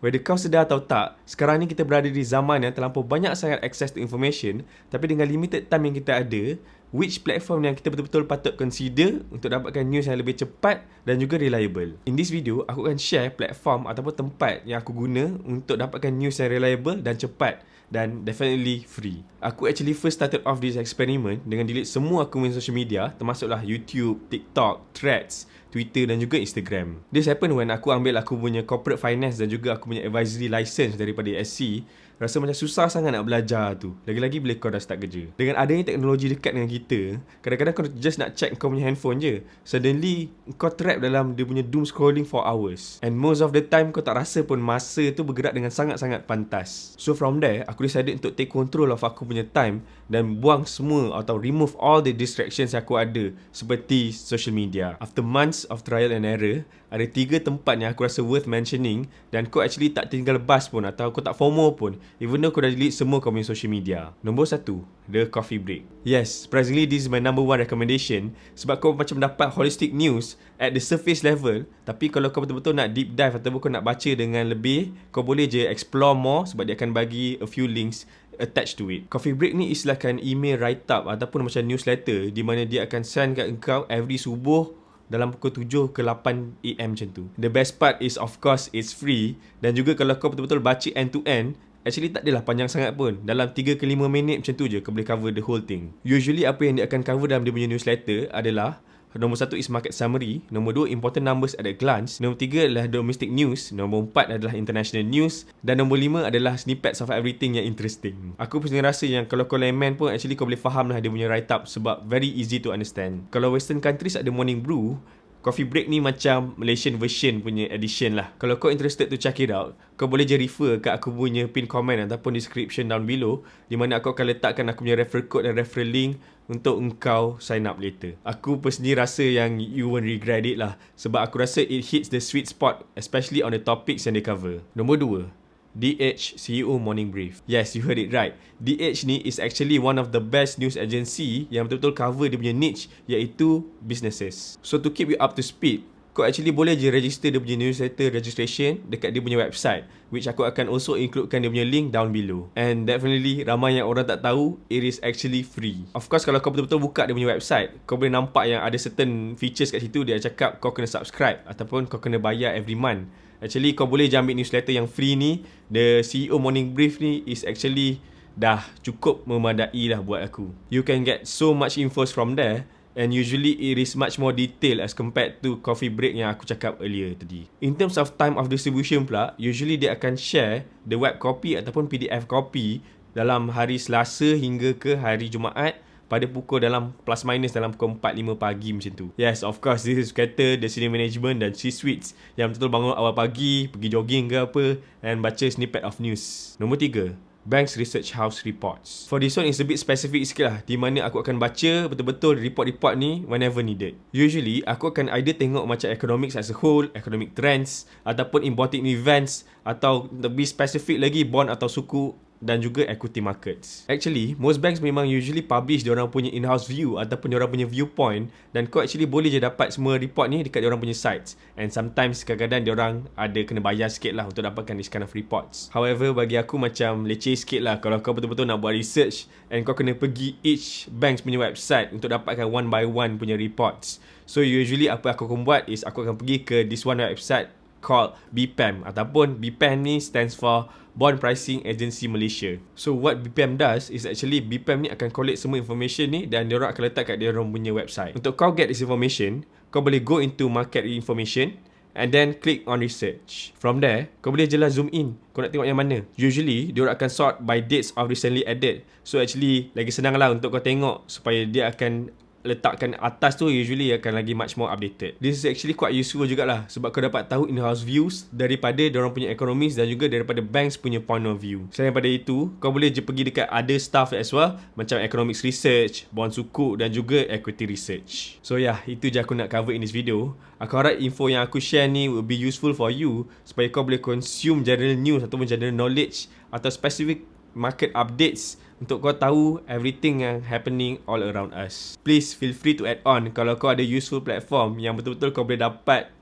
Whether kau sedar atau tak, sekarang ni kita berada di zaman yang terlampau banyak sangat access to information, tapi dengan limited time yang kita ada, which platform yang kita betul-betul patut consider untuk dapatkan news yang lebih cepat dan juga reliable. In this video, aku akan share platform ataupun tempat yang aku guna untuk dapatkan news yang reliable dan cepat dan definitely free. Aku actually first started off this experiment dengan delete semua akun social media, termasuklah YouTube, TikTok, Threads, Twitter dan juga Instagram. This happened when aku ambil aku punya corporate finance dan juga aku punya advisory license daripada SC. Rasa macam susah sangat nak belajar tu. Lagi-lagi bila kau dah start kerja. Dengan adanya teknologi dekat dengan kita, kadang-kadang kau just nak check kau punya handphone je. Suddenly, kau trap dalam dia punya doom scrolling for hours. And most of the time, kau tak rasa pun masa tu bergerak dengan sangat-sangat pantas. So from there, aku decided untuk take control of aku punya time dan buang semua atau remove all the distractions yang aku ada seperti social media. After months of trial and error, ada 3 tempat yang aku rasa worth mentioning dan kau actually tak tinggal bus pun atau kau tak FOMO pun even though kau dah delete semua kau punya social media. Nombor 1, The Coffee Break. Yes, surprisingly this is my number 1 recommendation sebab kau macam dapat holistic news at the surface level, tapi kalau kau betul-betul nak deep dive ataupun kau nak baca dengan lebih, kau boleh je explore more sebab dia akan bagi a few links attached to it. Coffee Break ni is like an email write-up ataupun macam newsletter di mana dia akan send kat engkau every subuh dalam pukul 7 ke 8 AM macam tu. The best part is of course it's free dan juga kalau kau betul-betul baca end to end, actually tak adalah panjang sangat pun. Dalam 3 ke 5 minit macam tu je kau boleh cover the whole thing. Usually apa yang dia akan cover dalam dia punya newsletter adalah nombor 1 is market summary, nombor 2 important numbers at a glance, nombor 3 adalah domestic news, nombor 4 adalah international news dan nombor 5 adalah snippets of everything yang interesting. Aku personally rasa yang kalau kau layman pun actually kau boleh faham lah dia punya write up sebab very easy to understand. Kalau western countries ada morning brew, Coffee Break ni macam Malaysian version punya edition lah. Kalau kau interested to check it out, kau boleh je refer kat aku punya pin comment ataupun description down below di mana aku akan letakkan aku punya referral code dan referral link untuk engkau sign up later. Aku personally rasa yang you won't regret it lah sebab aku rasa it hits the sweet spot especially on the topics yang dia cover. Nombor 2, DH CEO Morning Brief. Yes, you heard it right. DH ni is actually one of the best news agency yang betul-betul cover dia punya niche iaitu businesses. So to keep you up to speed, kau actually boleh je register dia punya newsletter registration dekat dia punya website, which aku akan also includekan dia punya link down below. And definitely ramai yang orang tak tahu, it is actually free. Of course kalau kau betul-betul buka dia punya website, kau boleh nampak yang ada certain features kat situ. Dia cakap kau kena subscribe ataupun kau kena bayar every month. Actually kau boleh je ambil newsletter yang free ni. The CEO Morning Brief ni is actually dah cukup memadai lah buat aku. You can get so much info from there and usually it is much more detailed as compared to Coffee Break yang aku cakap earlier tadi. In terms of time of distribution pula, usually dia akan share the web copy ataupun PDF copy dalam hari Selasa hingga ke hari Jumaat pada pukul dalam plus minus dalam pukul 4-5 pagi macam tu. Yes, of course, this is kata the senior management dan C-suites yang betul-betul bangun awal pagi, pergi jogging ke apa and baca snippet of news. Nombor 3, Banks Research House Reports. For this one is a bit specific sikit lah, di mana aku akan baca betul-betul report-report ni whenever needed. Usually, aku akan either tengok macam economics as a whole, economic trends, ataupun important events, atau lebih spesifik lagi bond atau suku dan juga equity markets. Actually, most banks memang usually publish diorang punya in-house view ataupun diorang punya viewpoint dan kau actually boleh je dapat semua report ni dekat diorang punya sites. And sometimes kadang-kadang diorang ada kena bayar sikit lah untuk dapatkan this kind of reports. However, bagi aku macam leceh sikit lah kalau kau betul-betul nak buat research and kau kena pergi each banks punya website untuk dapatkan one by one punya reports. So usually apa aku akan buat is aku akan pergi ke this one website called BPAM ataupun BPAM ni stands for Bond Pricing Agency Malaysia. So what BPAM does is actually BPAM ni akan collect semua information ni dan diorang akan letak kat diorang punya website. Untuk kau get this information, kau boleh go into market information and then click on research. From there, kau boleh je lah zoom in. Kau nak tengok yang mana. Usually, diorang akan sort by dates of recently added. So actually, lagi senang lah untuk kau tengok supaya dia akan letakkan atas tu usually akan lagi much more updated. This is actually quite useful jugalah sebab kau dapat tahu in-house views daripada diorang punya economists dan juga daripada banks punya point of view. Selain daripada itu, kau boleh je pergi dekat other stuff as well macam economics research, bond suku dan juga equity research. So yeah, itu je aku nak cover in this video. Aku harap info yang aku share ni will be useful for you supaya kau boleh consume general news ataupun general knowledge atau specific market updates untuk kau tahu everything yang happening all around us. Please feel free to add on kalau kau ada useful platform yang betul-betul kau boleh dapat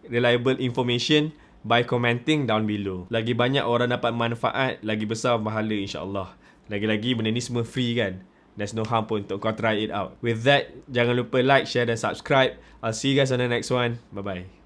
reliable information by commenting down below. Lagi banyak orang dapat manfaat, lagi besar pahala insyaAllah. Lagi-lagi benda ni semua free kan. There's no harm pun untuk kau try it out. With that, jangan lupa like, share dan subscribe. I'll see you guys on the next one. Bye-bye.